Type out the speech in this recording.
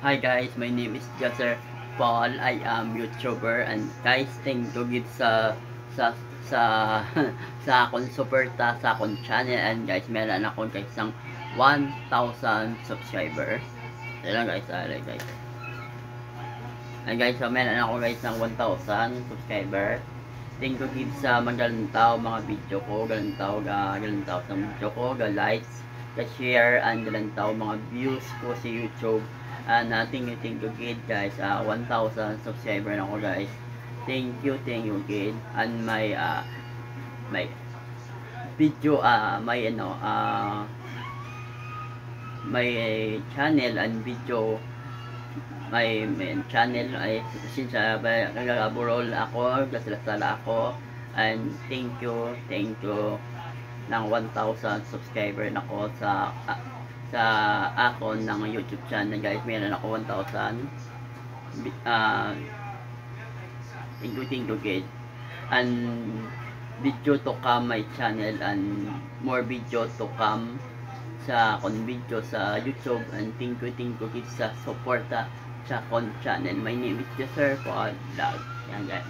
Hi guys, my name is Jasser Paul. I am YouTuber and guys, thank you give sa sa sa akong suporta sa akong channel and guys, meron akong guys ng 1,000 subscriber. Ayan guys, alright guys. And guys, so meron ako guys ng 1,000 subscriber. Thank you give sa magalantaw mga video ko, galantaw sa video ko, likes, share and galantaw mga views ko sa YouTube. And thank you kid guys, 1,000 subscriber na ako guys. Thank you kid. And my video my channel and video my channel ay since nagaburol ako, gasala ako, and thank you ng 1,000 subscriber na ko sa akon ng YouTube channel guys. Meron ako 1,000 thank you guys, and video to come my channel and more video to come sa akon video sa YouTube. And thank you guys sa suporta sa akon channel. My name is Jasser Paul Vlog. Yan guys.